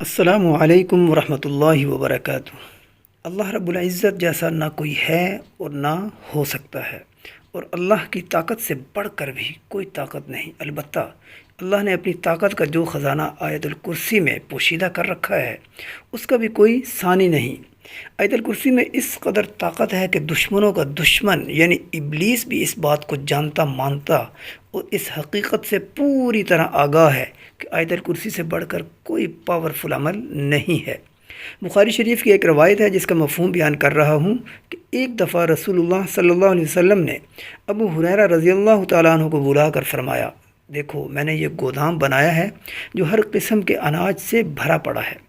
السلام علیکم ورحمۃ اللہ وبرکاتہ۔ اللہ رب العزت جیسا نہ کوئی ہے اور نہ ہو سکتا ہے، اور اللہ کی طاقت سے بڑھ کر بھی کوئی طاقت نہیں۔ البتہ اللہ نے اپنی طاقت کا جو خزانہ آیت الکرسی میں پوشیدہ کر رکھا ہے، اس کا بھی کوئی ثانی نہیں۔ آیت الکرسی میں اس قدر طاقت ہے کہ دشمنوں کا دشمن یعنی ابلیس بھی اس بات کو جانتا مانتا اور اس حقیقت سے پوری طرح آگاہ ہے کہ آیت الکرسی سے بڑھ کر کوئی پاورفل عمل نہیں ہے۔ بخاری شریف کی ایک روایت ہے جس کا مفہوم بیان کر رہا ہوں کہ ایک دفعہ رسول اللہ صلی اللہ علیہ وسلم نے ابو ہریرہ رضی اللہ تعالیٰ عنہ کو بلا کر فرمایا، دیکھو میں نے یہ گودام بنایا ہے جو ہر قسم کے اناج سے بھرا پڑا ہے۔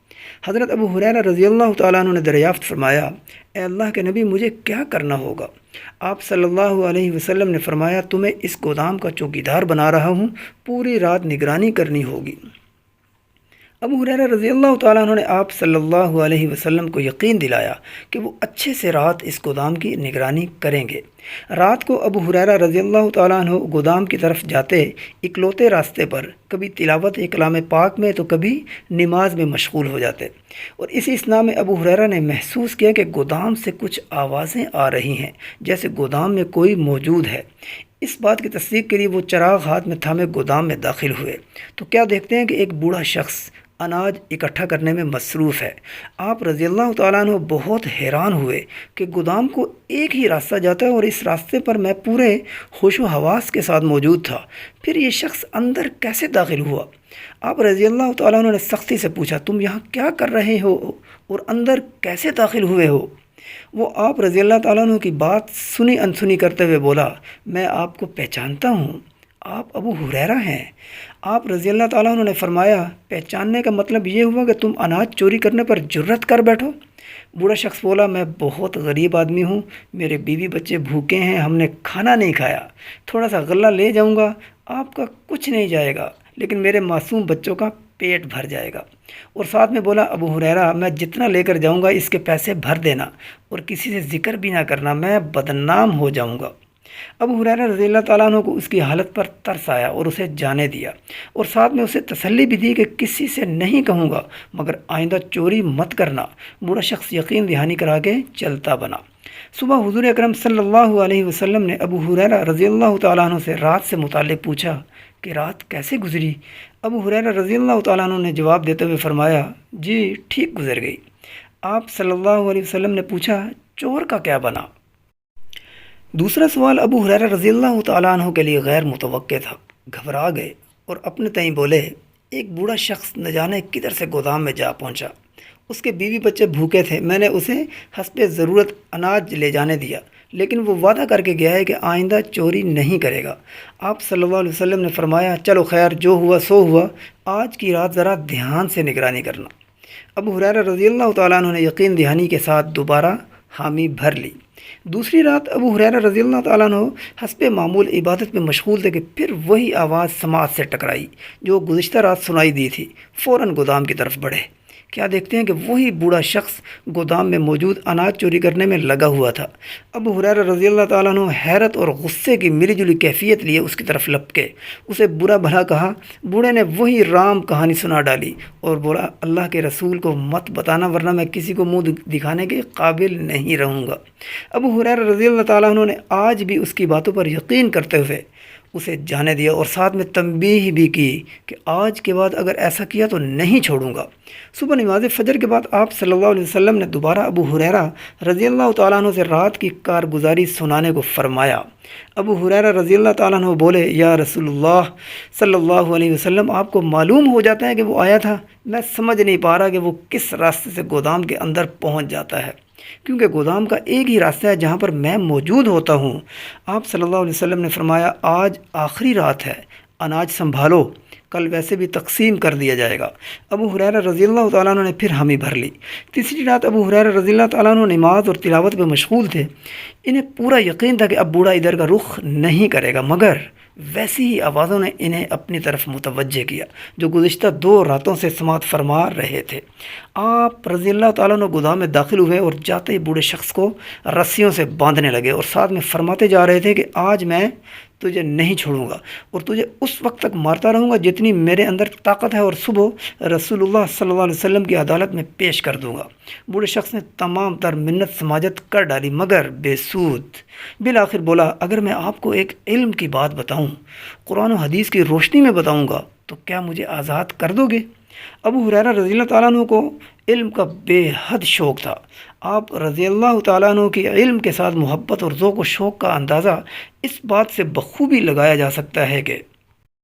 حضرت ابو ہریرہ رضی اللہ تعالیٰ عنہ نے دریافت فرمایا، اے اللہ کے نبی مجھے کیا کرنا ہوگا؟ آپ صلی اللہ علیہ وسلم نے فرمایا، تمہیں اس گودام کا چوکیدار بنا رہا ہوں، پوری رات نگرانی کرنی ہوگی۔ ابو ہریرہ رضی اللہ تعالیٰ عنہ نے آپ صلی اللہ علیہ وسلم کو یقین دلایا کہ وہ اچھے سے رات اس گودام کی نگرانی کریں گے۔ رات کو ابو ہریرہ رضی اللہ تعالیٰ عنہ گودام کی طرف جاتے اکلوتے راستے پر کبھی تلاوت کلام پاک میں تو کبھی نماز میں مشغول ہو جاتے، اور اسی اثناء میں ابو ہریرہ نے محسوس کیا کہ گودام سے کچھ آوازیں آ رہی ہیں، جیسے گودام میں کوئی موجود ہے۔ اس بات کی تصدیق کے لیے وہ چراغ ہاتھ میں تھامے گودام میں داخل ہوئے تو کیا دیکھتے ہیں کہ ایک بوڑھا شخص اناج اکٹھا کرنے میں مصروف ہے۔ آپ رضی اللہ تعالیٰ عنہ بہت حیران ہوئے کہ گودام کو ایک ہی راستہ جاتا ہے اور اس راستے پر میں پورے ہوش و حواس کے ساتھ موجود تھا، پھر یہ شخص اندر کیسے داخل ہوا؟ آپ رضی اللہ تعالیٰ عنہ نے سختی سے پوچھا، تم یہاں کیا کر رہے ہو اور اندر کیسے داخل ہوئے ہو؟ وہ آپ رضی اللہ تعالیٰ عنہ کی بات سنی انسنی کرتے ہوئے بولا، میں آپ کو پہچانتا ہوں، آپ ابو ہریرہ ہیں۔ آپ رضی اللہ تعالیٰ عنہ نے فرمایا، پہچاننے کا مطلب یہ ہوا کہ تم اناج چوری کرنے پر جرت کر بیٹھو؟ بوڑھا شخص بولا، میں بہت غریب آدمی ہوں، میرے بیوی بچے بھوکے ہیں، ہم نے کھانا نہیں کھایا، تھوڑا سا غلہ لے جاؤں گا، آپ کا کچھ نہیں جائے گا لیکن میرے معصوم بچوں کا پیٹ بھر جائے گا۔ اور ساتھ میں بولا، ابو ہریرہ میں جتنا لے کر جاؤں گا اس کے پیسے بھر دینا اور کسی سے ذکر بھی نہ کرنا، میں بدنام ہو جاؤں گا۔ ابو ہریرہ رضی اللہ تعالیٰ عنہ کو اس کی حالت پر ترس آیا اور اسے جانے دیا، اور ساتھ میں اسے تسلی بھی دی کہ کسی سے نہیں کہوں گا مگر آئندہ چوری مت کرنا۔ بوڑھا شخص یقین دہانی کرا کے چلتا بنا۔ صبح حضور اکرم صلی اللہ علیہ وسلم نے ابو ہریرہ رضی اللہ تعالیٰ عنہ سے رات سے متعلق پوچھا کہ رات کیسے گزری؟ ابو ہریرہ رضی اللہ تعالیٰ عنہ نے جواب دیتے ہوئے فرمایا، جی ٹھیک گزر گئی۔ آپ صلی اللہ علیہ وسلم نے پوچھا، چور کا کیا بنا؟ دوسرا سوال ابو ہریرہ رضی اللہ تعالیٰ عنہ کے لیے غیر متوقع تھا۔ گھبرا گئے اور اپنے تئیں بولے، ایک بوڑھا شخص نہ جانے کدھر سے گودام میں جا پہنچا، اس کے بیوی بچے بھوکے تھے، میں نے اسے حسب ضرورت اناج لے جانے دیا، لیکن وہ وعدہ کر کے گیا ہے کہ آئندہ چوری نہیں کرے گا۔ آپ صلی اللہ علیہ وسلم نے فرمایا، چلو خیر، جو ہوا سو ہوا، آج کی رات ذرا دھیان سے نگرانی کرنا۔ ابو ہریرہ رضی اللہ تعالیٰ عنہ نے یقین دہانی کے ساتھ دوبارہ حامی بھر لی۔ دوسری رات ابو ہریرہ رضی اللہ تعالیٰ عنہ حسب معمول عبادت میں مشغول تھے کہ پھر وہی آواز سماعت سے ٹکرائی جو گزشتہ رات سنائی دی تھی۔ فوراً گودام کی طرف بڑھے، کیا دیکھتے ہیں کہ وہی بوڑھا شخص گودام میں موجود اناج چوری کرنے میں لگا ہوا تھا۔ ابو ہریرہ رضی اللہ تعالیٰ عنہ حیرت اور غصے کی ملی جلی کیفیت لیے اس کی طرف لپکے، اسے برا بھلا کہا۔ بوڑھے نے وہی رام کہانی سنا ڈالی اور بولا، اللہ کے رسول کو مت بتانا ورنہ میں کسی کو منہ دکھانے کے قابل نہیں رہوں گا۔ ابو ہریرہ رضی اللہ تعالیٰ عنہ نے آج بھی اس کی باتوں پر یقین کرتے ہوئے اسے جانے دیا اور ساتھ میں تنبیہ بھی کی کہ آج کے بعد اگر ایسا کیا تو نہیں چھوڑوں گا۔ صبح نماز فجر کے بعد آپ صلی اللہ علیہ وسلم نے دوبارہ ابو ہریرہ رضی اللہ تعالیٰ عنہ سے رات کی کارگزاری سنانے کو فرمایا۔ ابو ہریرہ رضی اللہ تعالیٰ عنہ بولے، یا رسول اللہ صلی اللہ علیہ وسلم، آپ کو معلوم ہو جاتا ہے کہ وہ آیا تھا، میں سمجھ نہیں پا رہا کہ وہ کس راستے سے گودام کے اندر پہنچ جاتا ہے، کیونکہ گودام کا ایک ہی راستہ ہے جہاں پر میں موجود ہوتا ہوں۔ آپ صلی اللہ علیہ وسلم نے فرمایا، آج آخری رات ہے، اناج سنبھالو، کل ویسے بھی تقسیم کر دیا جائے گا۔ ابو ہریرہ رضی اللہ تعالیٰ عنہ نے پھر حامی بھر لی۔ تیسری رات ابو ہریرہ رضی اللہ تعالیٰ عنہ نماز اور تلاوت میں مشغول تھے۔ انہیں پورا یقین تھا کہ اب بوڑھا ادھر کا رخ نہیں کرے گا، مگر ویسی ہی آوازوں نے انہیں اپنی طرف متوجہ کیا جو گزشتہ 2 راتوں سے سماعت فرما رہے تھے۔ آپ رضی اللہ تعالیٰ عنہ گودام میں داخل ہوئے اور جاتے ہی بوڑھے شخص کو رسیوں سے باندھنے لگے اور ساتھ میں فرماتے جا رہے تھے کہ آج میں تجھے نہیں چھوڑوں گا اور تجھے اس وقت تک مارتا رہوں گا جتنی میرے اندر طاقت ہے، اور صبح رسول اللہ صلی اللہ علیہ وسلم کی عدالت میں پیش کر دوں گا۔ بوڑھے شخص نے تمام تر منت سماجت کر ڈالی مگر بے سود۔ بالآخر بولا، اگر میں آپ کو ایک علم کی بات بتاؤں، قرآن و حدیث کی روشنی میں بتاؤں گا تو کیا مجھے آزاد کر دو گے؟ ابو ہریرہ رضی اللہ تعالیٰ عنہ کو علم کا بے حد شوق تھا۔ آپ رضی اللہ تعالیٰ عنہ کی علم کے ساتھ محبت اور ذوق و شوق کا اندازہ اس بات سے بخوبی لگایا جا سکتا ہے کہ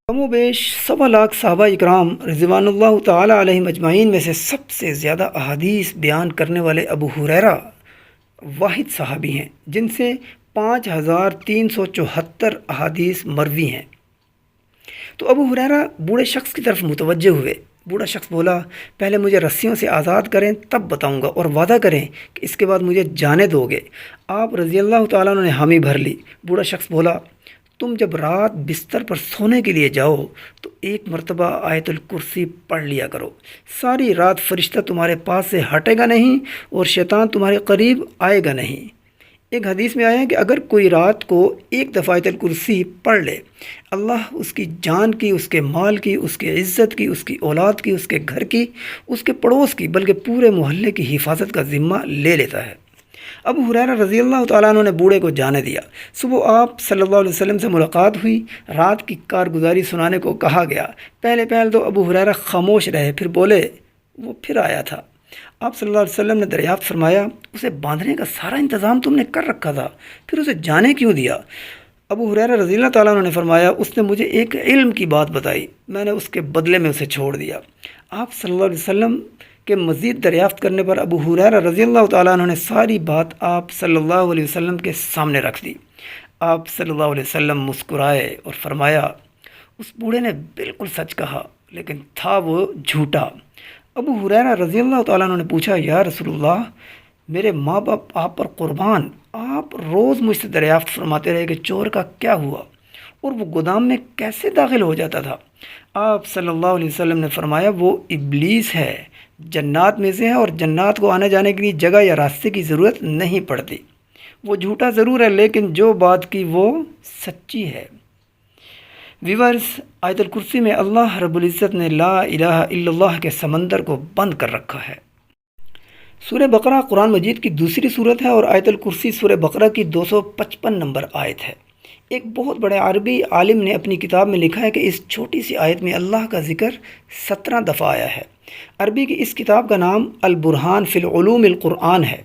کم و بیش 1.25 صحابہ اکرام رضوان اللہ تعالیٰ علیہم اجمعین میں سے سب سے زیادہ احادیث بیان کرنے والے ابو ہریرہ واحد صحابی ہیں جن سے 5374 احادیث مروی ہیں۔ تو ابو ہریرہ بوڑھے شخص کی طرف متوجہ ہوئے۔ بوڑھا شخص بولا، پہلے مجھے رسیوں سے آزاد کریں تب بتاؤں گا، اور وعدہ کریں کہ اس کے بعد مجھے جانے دو گے۔ آپ رضی اللہ تعالیٰ عنہ نے حامی بھر لی۔ بوڑھا شخص بولا، تم جب رات بستر پر سونے کے لیے جاؤ تو ایک مرتبہ آیت الکرسی پڑھ لیا کرو، ساری رات فرشتہ تمہارے پاس سے ہٹے گا نہیں اور شیطان تمہارے قریب آئے گا نہیں۔ ایک حدیث میں آیا ہے کہ اگر کوئی رات کو ایک دفعہ آیت الکرسی پڑھ لے، اللہ اس کی جان کی، اس کے مال کی، اس کی عزت کی، اس کی اولاد کی، اس کے گھر کی، اس کے پڑوس کی، بلکہ پورے محلے کی حفاظت کا ذمہ لے لیتا ہے۔ ابو ہریرہ رضی اللہ تعالیٰ عنہ نے بوڑھے کو جانے دیا۔ صبح آپ صلی اللہ علیہ وسلم سے ملاقات ہوئی، رات کی کارگزاری سنانے کو کہا گیا۔ پہلے تو ابو ہریرہ خاموش رہے، پھر بولے، وہ پھر آیا تھا۔ آپ صلی اللہ علیہ وسلم نے دریافت فرمایا، اسے باندھنے کا سارا انتظام تم نے کر رکھا تھا، پھر اسے جانے کیوں دیا؟ ابو ہریرہ رضی اللہ تعالیٰ عنہ نے فرمایا، اس نے مجھے ایک علم کی بات بتائی، میں نے اس کے بدلے میں اسے چھوڑ دیا۔ آپ صلی اللہ علیہ وسلم کے مزید دریافت کرنے پر ابو ہریرہ رضی اللہ تعالیٰ عنہ نے ساری بات آپ صلی اللہ علیہ وسلم کے سامنے رکھ دی۔ آپ صلی اللہ علیہ وسلم مسکرائے اور فرمایا، اس بوڑھے نے بالکل سچ کہا، لیکن تھا وہ جھوٹا۔ ابو ہریرہ رضی اللہ تعالیٰ عنہ نے پوچھا، یا رسول اللہ، میرے ماں باپ آپ پر قربان، آپ روز مجھ سے دریافت فرماتے رہے کہ چور کا کیا ہوا اور وہ گودام میں کیسے داخل ہو جاتا تھا۔ آپ صلی اللہ علیہ وسلم نے فرمایا، وہ ابلیس ہے، جنات میں سے ہے، اور جنات کو آنے جانے کے لیے جگہ یا راستے کی ضرورت نہیں پڑتی۔ وہ جھوٹا ضرور ہے لیکن جو بات کی وہ سچی ہے۔ ویورز، آیت الکرسی میں اللہ رب العزت نے لا الہ الا اللہ کے سمندر کو بند کر رکھا ہے۔ سورہ بقرہ قرآن مجید کی دوسری صورت ہے اور آیت الکرسی سورہ بقرہ کی 255 نمبر آیت ہے۔ ایک بہت بڑے عربی عالم نے اپنی کتاب میں لکھا ہے کہ اس چھوٹی سی آیت میں اللہ کا ذکر 17 دفعہ آیا ہے۔ عربی کی اس کتاب کا نام البرہان فی العلوم القرآن ہے۔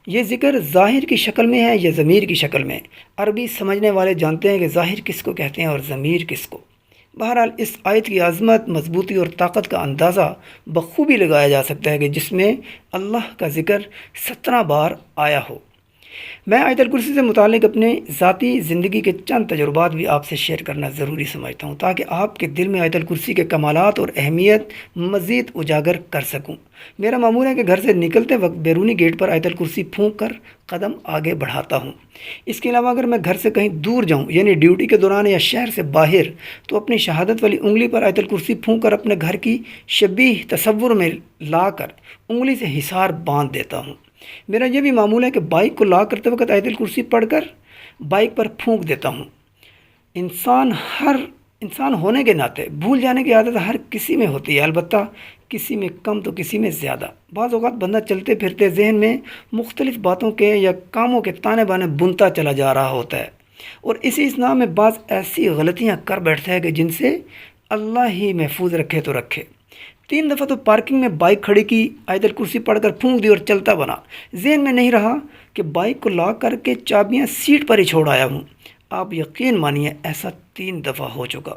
یہ ذکر ظاہر کی شکل میں ہے یا ضمیر کی شکل میں؟ عربی سمجھنے والے جانتے ہیں کہ ظاہر کس کو کہتے ہیں اور ضمیر کس کو۔ بہرحال اس آیت کی عظمت، مضبوطی اور طاقت کا اندازہ بخوبی لگایا جا سکتا ہے کہ جس میں اللہ کا ذکر 17 بار آیا ہو۔ میں آیت الکرسی سے متعلق اپنے ذاتی زندگی کے چند تجربات بھی آپ سے شیئر کرنا ضروری سمجھتا ہوں تاکہ آپ کے دل میں آیت الکرسی کے کمالات اور اہمیت مزید اجاگر کر سکوں۔ میرا معمول ہے کہ گھر سے نکلتے وقت بیرونی گیٹ پر آیت الکرسی پھونک کر قدم آگے بڑھاتا ہوں۔ اس کے علاوہ اگر میں گھر سے کہیں دور جاؤں یعنی ڈیوٹی کے دوران یا شہر سے باہر تو اپنی شہادت والی انگلی پر آیت الکرسی پھونک کر اپنے گھر کی شبیہ تصور میں لا کر انگلی سے حصار باندھ دیتا ہوں۔ میرا یہ بھی معمول ہے کہ بائک کو لاک کرتے وقت آیت الکرسی پڑھ کر بائک پر پھونک دیتا ہوں۔ انسان ہونے کے ناطے بھول جانے کی عادت ہر کسی میں ہوتی ہے، البتہ کسی میں کم تو کسی میں زیادہ۔ بعض اوقات بندہ چلتے پھرتے ذہن میں مختلف باتوں کے یا کاموں کے تانے بانے بنتا چلا جا رہا ہوتا ہے اور اسی اسنا میں بعض ایسی غلطیاں کر بیٹھتا ہے کہ جن سے اللہ ہی محفوظ رکھے تو رکھے۔ 3 دفعہ تو پارکنگ میں بائک کھڑی کی، آیت الکرسی پڑھ کر پھونک دی اور چلتا بنا۔ ذہن میں نہیں رہا کہ بائک کو لاک کر کے چابیاں سیٹ پر ہی چھوڑ آیا ہوں۔ آپ یقین مانیے ایسا 3 دفعہ ہو چکا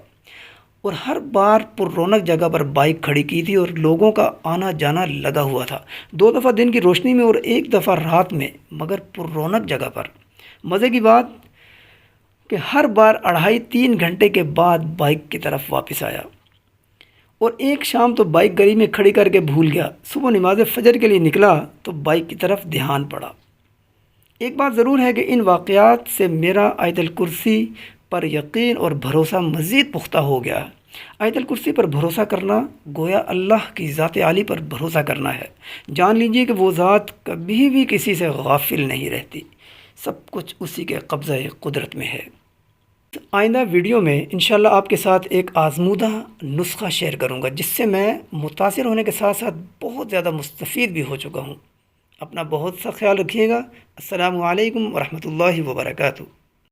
اور ہر بار پر رونق جگہ پر بائک کھڑی کی تھی اور لوگوں کا آنا جانا لگا ہوا تھا۔ 2 دفعہ دن کی روشنی میں اور 1 دفعہ رات میں، مگر پر رونق جگہ پر۔ مزے کی بات کہ ہر بار 2.5-3 گھنٹے کے بعد بائک کی طرف واپس آیا اور ایک شام تو بائک گلی میں کھڑی کر کے بھول گیا۔ صبح نماز فجر کے لیے نکلا تو بائک کی طرف دھیان پڑا۔ ایک بات ضرور ہے کہ ان واقعات سے میرا آیت الکرسی پر یقین اور بھروسہ مزید پختہ ہو گیا۔ آیت الکرسی پر بھروسہ کرنا گویا اللہ کی ذات عالی پر بھروسہ کرنا ہے۔ جان لیجیے کہ وہ ذات کبھی بھی کسی سے غافل نہیں رہتی، سب کچھ اسی کے قبضہ قدرت میں ہے۔ آئندہ ویڈیو میں انشاءاللہ آپ کے ساتھ ایک آزمودہ نسخہ شیئر کروں گا، جس سے میں متاثر ہونے کے ساتھ ساتھ بہت زیادہ مستفید بھی ہو چکا ہوں۔ اپنا بہت سا خیال رکھیے گا۔ السلام علیکم ورحمۃ اللہ وبرکاتہ۔